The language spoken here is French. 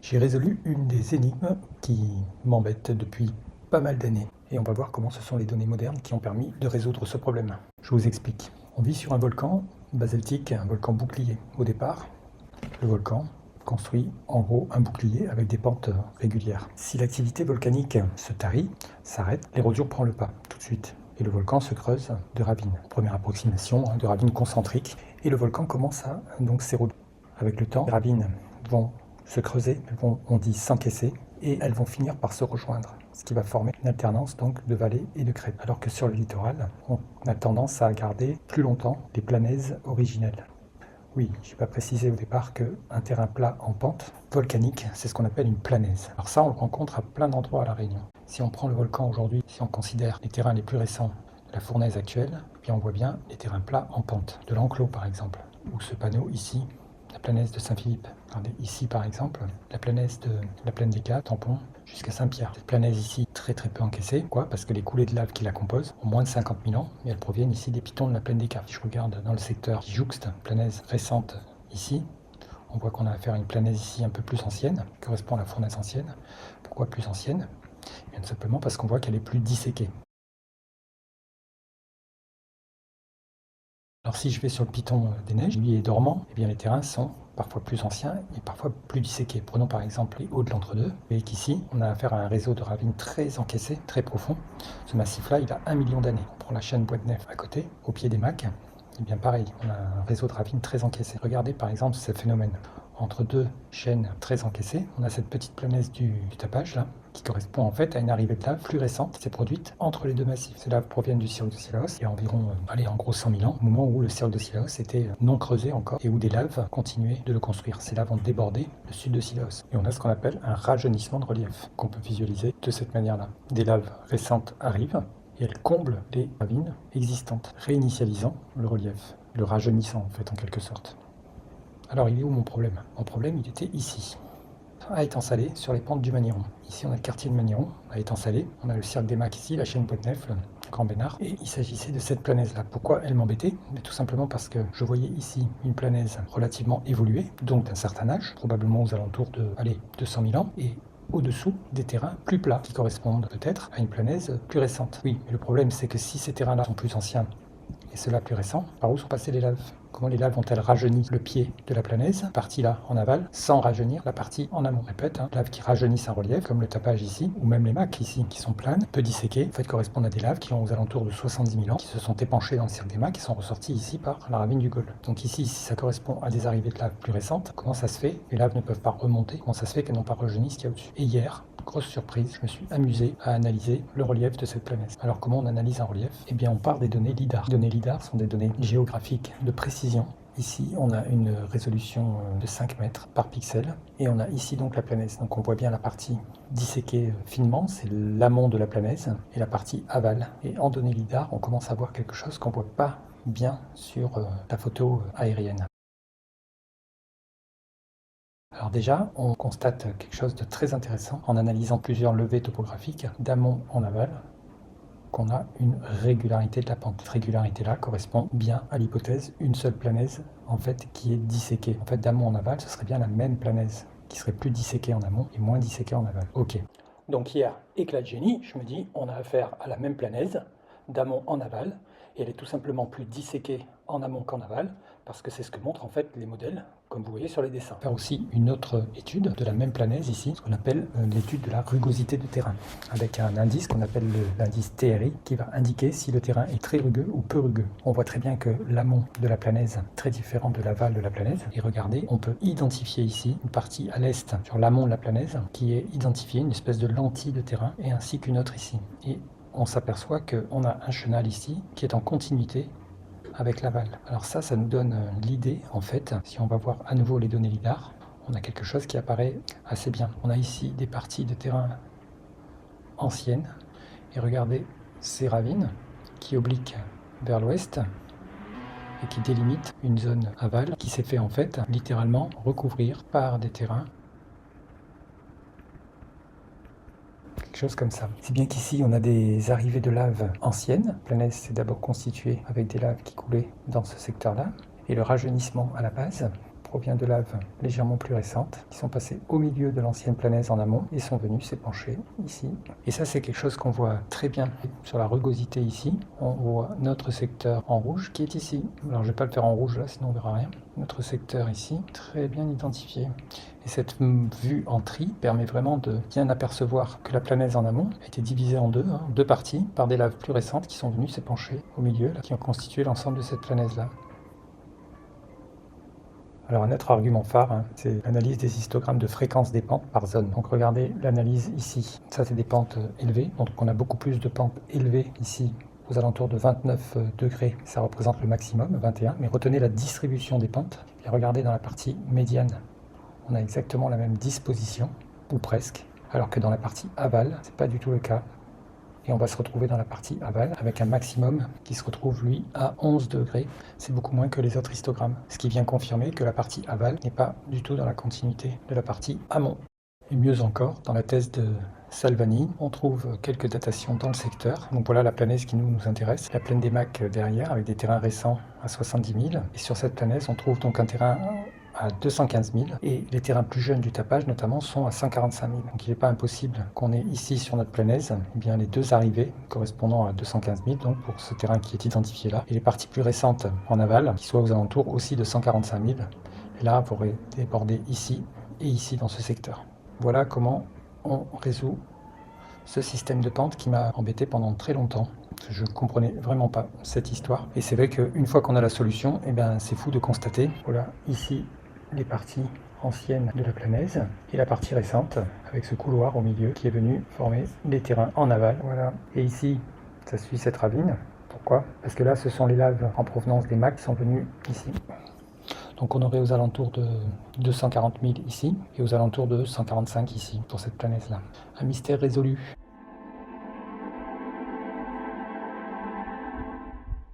J'ai résolu une des énigmes qui m'embête depuis pas mal d'années. Et on va voir comment ce sont les données modernes qui ont permis de résoudre ce problème. Je vous explique. On vit sur un volcan basaltique, un volcan bouclier. Au départ, le volcan construit en gros un bouclier avec des pentes régulières. Si l'activité volcanique se tarit, s'arrête, l'érosion prend le pas tout de suite. Et le volcan se creuse de ravines. Première approximation de ravines concentriques. Et le volcan commence à donc s'éroder. Avec le temps, les ravines vont se creuser, elles vont, on dit, s'encaisser, et elles vont finir par se rejoindre, ce qui va former une alternance donc de vallées et de crêtes. Alors que sur le littoral, on a tendance à garder plus longtemps les planaises originelles. Oui, je n'ai pas précisé au départ qu'un terrain plat en pente volcanique, c'est ce qu'on appelle une planaise. Alors ça, on le rencontre à plein d'endroits à La Réunion. Si on prend le volcan aujourd'hui, si on considère les terrains les plus récents, la fournaise actuelle, puis on voit bien les terrains plats en pente, de l'enclos par exemple, ou ce panneau ici, la planaise de Saint-Philippe. Regardez, ici par exemple, la planaise de la plaine des Cas, tampon, jusqu'à Saint-Pierre. Cette planaise ici, très peu encaissée. Pourquoi ? Parce que les coulées de lave qui la composent ont moins de 50 000 ans, mais elles proviennent ici des pitons de la plaine des Cas. Si je regarde dans le secteur qui jouxte, planaise récente ici, on voit qu'on a affaire à une planaise ici un peu plus ancienne, qui correspond à la fournaise ancienne. Pourquoi plus ancienne ? Bien simplement parce qu'on voit qu'elle est plus disséquée. Alors si je vais sur le piton des neiges, lui est dormant, eh bien les terrains sont parfois plus anciens et parfois plus disséqués. Prenons par exemple les hauts de l'entre-deux. Vous voyez qu'ici, on a affaire à un réseau de ravines très encaissé, très profond. Ce massif-là, il a 1 million d'années. On prend la chaîne Bois de Nef à côté, au pied des Macs. Eh bien pareil, on a un réseau de ravines très encaissé. Regardez par exemple ce phénomène. Entre deux chaînes très encaissées, on a cette petite planaise du tapage là, qui correspond en fait à une arrivée de lave plus récente qui s'est produite entre les deux massifs. Ces laves proviennent du cirque de Scilaos, il y a environ, en gros 100 000 ans, au moment où le cirque de Scilaos était non creusé encore et où des laves continuaient de le construire. Ces laves ont débordé le sud de Scilaos. Et on a ce qu'on appelle un rajeunissement de relief, qu'on peut visualiser de cette manière-là. Des laves récentes arrivent et elles comblent les ravines existantes, réinitialisant le relief, le rajeunissant en fait en quelque sorte. Alors il est où mon problème ? Mon problème il était ici, à Étang-Salé, sur les pentes du Magnéron. Ici on a le quartier de Magnéron, à Étang-Salé, on a le cirque des Macs ici, la chaîne Bois de Nef, le Grand Bénard, et il s'agissait de cette planaise-là. Pourquoi elle m'embêtait ? Tout simplement parce que je voyais ici une planaise relativement évoluée, donc d'un certain âge, probablement aux alentours de 200 000 ans, et au-dessous des terrains plus plats, qui correspondent peut-être à une planaise plus récente. Oui, mais le problème c'est que si ces terrains-là sont plus anciens, et ceux-là plus récents, par où sont passées les laves ? Comment les laves ont-elles rajeuni le pied de la planaise, partie là en aval, sans rajeunir la partie en amont ? Répète, laves qui rajeunissent un relief, comme le tapage ici, ou même les Macs ici, qui sont planes, peu disséquées, en fait correspondent à des laves qui ont aux alentours de 70 000 ans, qui se sont épanchées dans le cirque des Macs, qui sont ressorties ici par la ravine du Gol. Donc ici, si ça correspond à des arrivées de laves plus récentes, comment ça se fait ? Les laves ne peuvent pas remonter, comment ça se fait qu'elles n'ont pas rejeuni ce qu'il y a au-dessus ? Et hier, grosse surprise, je me suis amusé à analyser le relief de cette planaise. Alors comment on analyse un relief ? Eh bien on part des données LIDAR. Les données LIDAR sont des données géographiques de précision. Ici on a une résolution de 5 mètres par pixel et on a ici donc la planaise. Donc on voit bien la partie disséquée finement, c'est l'amont de la planaise, et la partie aval. Et en données LIDAR on commence à voir quelque chose qu'on ne voit pas bien sur la photo aérienne. Alors déjà, on constate quelque chose de très intéressant en analysant plusieurs levées topographiques d'amont en aval, qu'on a une régularité de la pente. Cette régularité-là correspond bien à l'hypothèse une seule planaise en fait qui est disséquée. En fait, d'amont en aval, ce serait bien la même planaise qui serait plus disséquée en amont et moins disséquée en aval. Ok. Donc hier, éclat de génie, je me dis, on a affaire à la même planaise d'amont en aval, et elle est tout simplement plus disséquée en amont qu'en aval, parce que c'est ce que montrent en fait les modèles, comme vous voyez sur les dessins. Faire aussi une autre étude de la même planaise ici, ce qu'on appelle l'étude de la rugosité du terrain, avec un indice qu'on appelle l'indice TRI, qui va indiquer si le terrain est très rugueux ou peu rugueux. On voit très bien que l'amont de la planaise est très différent de l'aval de la planaise, et regardez, on peut identifier ici une partie à l'est, sur l'amont de la planaise, qui est identifiée, une espèce de lentille de terrain, et ainsi qu'une autre ici. Et on s'aperçoit qu'on a un chenal ici qui est en continuité avec l'aval. Alors ça nous donne l'idée, en fait, si on va voir à nouveau les données LIDAR, on a quelque chose qui apparaît assez bien. On a ici des parties de terrain anciennes, et regardez ces ravines qui obliquent vers l'ouest et qui délimitent une zone aval qui s'est fait en fait littéralement recouvrir par des terrains. Quelque chose comme ça. Si bien qu'ici on a des arrivées de lave anciennes. La planaise s'est d'abord constituée avec des laves qui coulaient dans ce secteur-là. Et le rajeunissement à la base provient de laves légèrement plus récentes, qui sont passées au milieu de l'ancienne planaise en amont et sont venues s'épancher ici. Et ça, c'est quelque chose qu'on voit très bien sur la rugosité ici. On voit notre secteur en rouge qui est ici. Alors je vais pas le faire en rouge là, sinon on verra rien. Notre secteur ici, très bien identifié. Et cette vue en tri permet vraiment de bien apercevoir que la planaise en amont a été divisée en deux parties, par des laves plus récentes qui sont venues s'épancher au milieu, là, qui ont constitué l'ensemble de cette planaise-là. Alors un autre argument phare, c'est l'analyse des histogrammes de fréquence des pentes par zone. Donc regardez l'analyse ici. Ça, c'est des pentes élevées, donc on a beaucoup plus de pentes élevées ici, aux alentours de 29 degrés. Ça représente le maximum, 21. Mais retenez la distribution des pentes. Et regardez dans la partie médiane. On a exactement la même disposition, ou presque, alors que dans la partie aval, c'est pas du tout le cas. Et on va se retrouver dans la partie aval avec un maximum qui se retrouve lui à 11 degrés. C'est beaucoup moins que les autres histogrammes, ce qui vient confirmer que la partie aval n'est pas du tout dans la continuité de la partie amont. Et mieux encore, dans la thèse de Salvani, on trouve quelques datations dans le secteur. Donc voilà la planaise qui nous intéresse, la plaine des Macs derrière avec des terrains récents à 70 000. Et sur cette planaise, on trouve donc un terrain à 215 000 et les terrains plus jeunes du tapage notamment sont à 145 000. Donc il n'est pas impossible qu'on ait ici sur notre planaise bien les deux arrivées correspondant à 215 000 donc pour ce terrain qui est identifié là et les parties plus récentes en aval qui soient aux alentours aussi de 145 000. Et là vous aurez débordé ici et ici dans ce secteur. Voilà comment on résout ce système de pente qui m'a embêté pendant très longtemps. Je ne comprenais vraiment pas cette histoire. Et c'est vrai qu'une fois qu'on a la solution, eh ben, c'est fou de constater. Voilà, ici, les parties anciennes de la planaise et la partie récente avec ce couloir au milieu qui est venu former les terrains en aval. Voilà. Et ici, ça suit cette ravine. Pourquoi? Parce que là, ce sont les laves en provenance des Macs qui sont venues ici. Donc on aurait aux alentours de 240 000 ici et aux alentours de 145 ici pour cette planaise-là. Un mystère résolu.